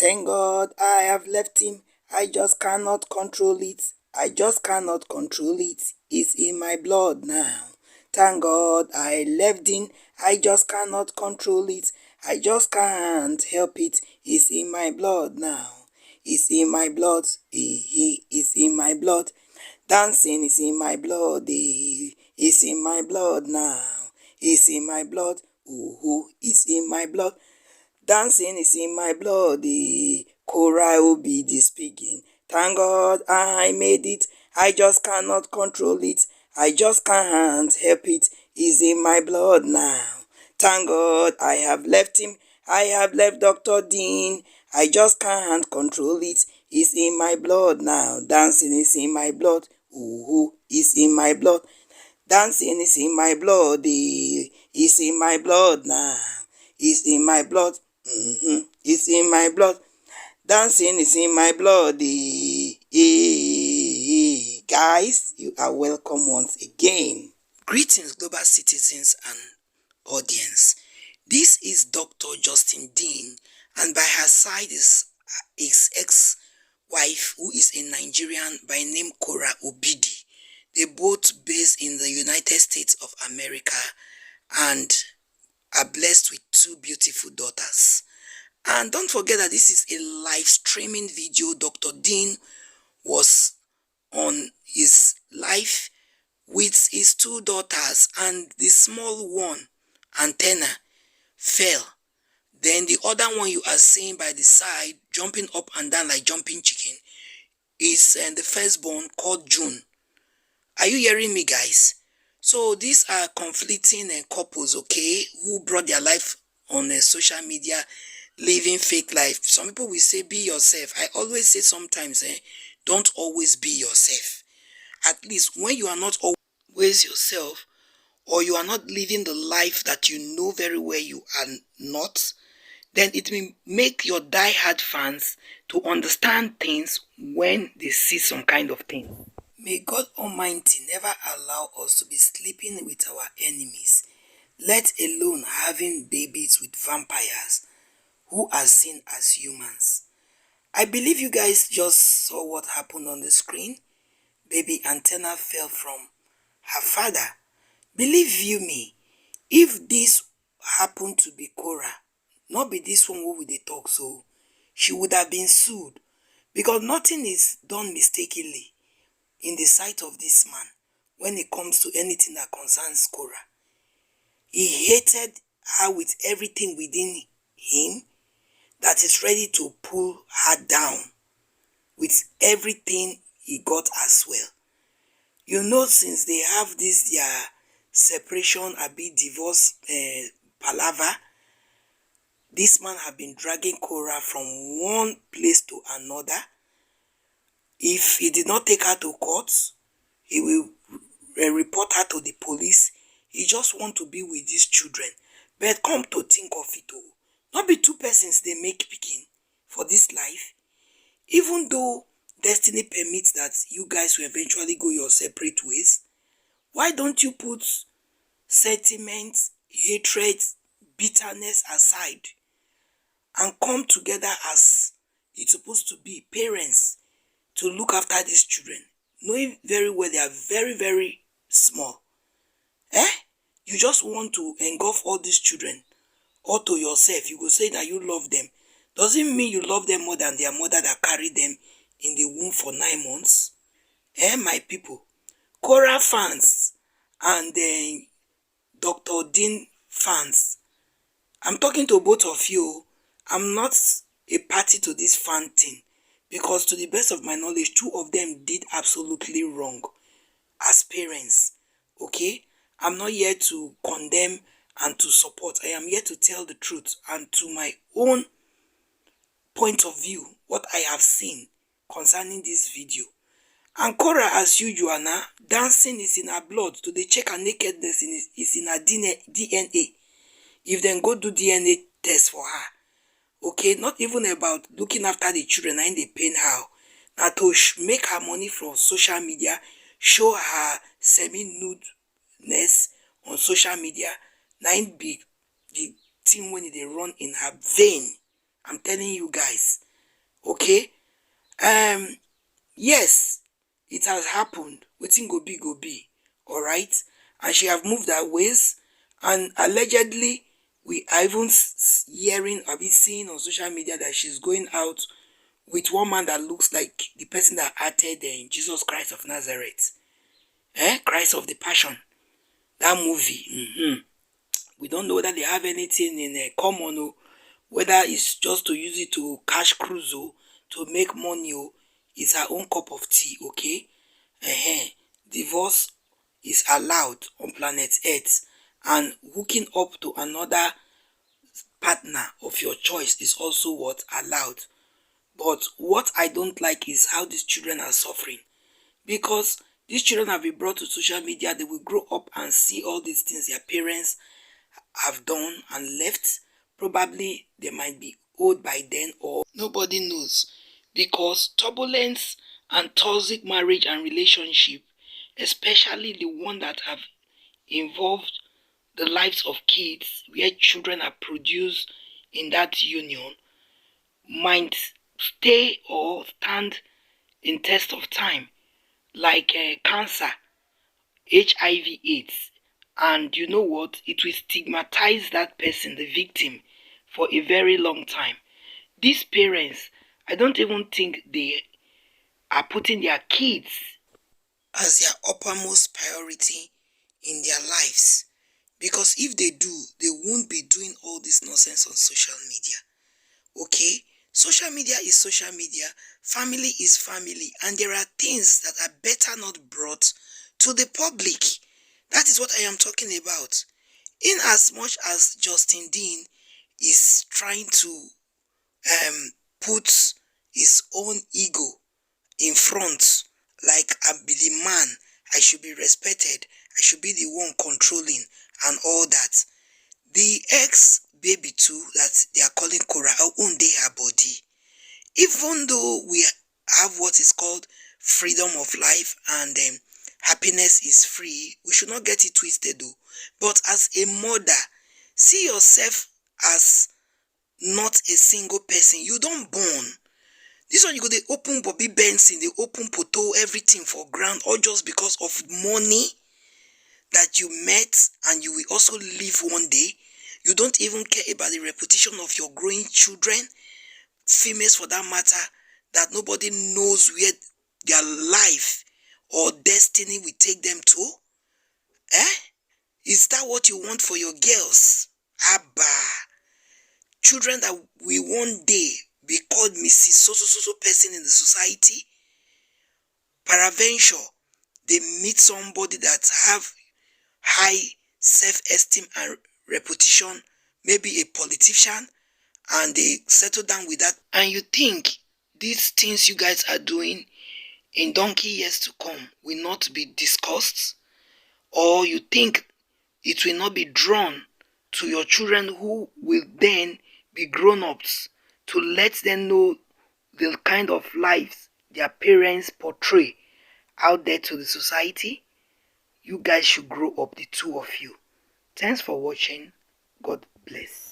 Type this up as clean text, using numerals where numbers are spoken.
Thank God I have left him. I just cannot control it. I just cannot control it. It's in my blood now. Thank God I left him. I just cannot control it. I just can't help it. It's in my blood now. It's in my blood. It's in my blood. Dancing is in my blood. It's in my blood now. It's in my blood. Ooh, it's in my blood. Dancing is in my blood. Korra will be the speaking. Thank God I made it. I just cannot control it. I just can't help it. It's in my blood now. Thank God I have left him. I have left Dr. Dean. I just can't control it. It's in my blood now. Dancing is in my blood. Ooh, it's in my blood. Dancing is in my blood. It's in my blood now. It's in my blood. It's in my blood. Dancing is in my blood. Guys, you are welcome once again. Greetings, global citizens and audience. This is Dr. Justin Dean, and by her side is his ex-wife, who is a Nigerian by name Korra Obidi. They both based in the United States of America and are blessed with two beautiful daughters. And don't forget that this is a live streaming video. Dr. Dean was on his live with his two daughters, and the small one, Anthena, fell. Then the other one you are seeing by the side, jumping up and down like jumping chicken, is the firstborn called June. Are you hearing me, guys? So these are conflicting couples, okay, who brought their life on social media, living fake life. Some people will say, be yourself. I always say sometimes, don't always be yourself. At least when you are not always yourself, or you are not living the life that you know very well you are not, then it will make your die-hard fans to understand things when they see some kind of thing. May God Almighty never allow us to be sleeping with our enemies, let alone having babies with vampires who are seen as humans. I believe you guys just saw what happened on the screen. Baby Anthena fell from her father. Believe you me, if this happened to be Korra, not be this one who would they talk so, she would have been sued, because nothing is done mistakenly in the sight of this man when it comes to anything that concerns Korra. He hated her with everything within him that is ready to pull her down with everything he got as well. You know, since they have this their separation, a bit divorce palaver, this man have been dragging Korra from one place to another. If he did not take her to court, he will report her to the police. He just want to be with these children. But come to think of it, oh, not be two persons they make picking for this life. Even though destiny permits that you guys will eventually go your separate ways, why don't you put sentiments, hatred, bitterness aside and come together as it's supposed to be, parents, to look after these children, knowing very well they are very, very small. You just want to engulf all these children all to yourself. You go say that you love them. Doesn't mean you love them more than their mother that carried them in the womb for 9 months. My people, Korra fans and Dr. Dean fans, I'm talking to both of you. I'm not a party to this fan thing, because to the best of my knowledge, two of them did absolutely wrong as parents. Okay? I'm not here to condemn and to support. I am here to tell the truth and to my own point of view, what I have seen concerning this video. And Korra, as usual now, dancing is in her blood. To the check her nakedness is in her DNA. If then go do DNA test for her. Okay, not even about looking after the children and they pain her. Now to make her money from social media, show her semi-nudeness on social media, now be the thing when they run in her vein. I'm telling you guys. Okay. Yes, it has happened. Wetin go be. All right. And she have moved her ways, and allegedly we are even hearing or be seeing on social media that she's going out with one man that looks like the person that acted in Jesus Christ of Nazareth, Christ of the Passion, that movie. We don't know whether they have anything in common, or whether it's just to use it to cash cruise, to make money. It's her own cup of tea, okay? Divorce is allowed on planet Earth, and hooking up to another partner of your choice is also what allowed. But what I don't like is how these children are suffering, because these children have been brought to social media. They will grow up and see all these things their parents have done and left. Probably they might be old by then, or nobody knows, because turbulence and toxic marriage and relationship, especially the one that have involved the lives of kids, where children are produced in that union, might stay or stand in test of time, like cancer, HIV/AIDS. And you know what? It will stigmatize that person, the victim, for a very long time. These parents, I don't even think they are putting their kids as their uppermost priority in their lives. Because if they do, they won't be doing all this nonsense on social media. Okay? Social media is social media, family is family, and there are things that are better not brought to the public. That is what I am talking about. In as much as Justin Dean is trying to put his own ego in front, like I be the man, I should be respected, I should be the one controlling and all that. The ex baby too that they are calling Korra, own day her body. Even though we have what is called freedom of life, and happiness is free, we should not get it twisted though. But as a mother, see yourself as not a single person. You don't born. This one you go they open Bobby Benson, they open Poto, everything for ground, all just because of money that you met and you will also live one day. You don't even care about the reputation of your growing children, females for that matter, that nobody knows where their life or destiny will take them to. Is that what you want for your girls? Abba. Children that will one day be called Mrs. So person in the society. Paraventure, they meet somebody that have high self-esteem and reputation, maybe a politician, and they settle down with that. And you think these things you guys are doing in donkey years to come will not be discussed? Or you think it will not be drawn to your children, who will then be grown-ups, to let them know the kind of lives their parents portray out there to the society? You guys should grow up, the two of you. Thanks for watching. God bless.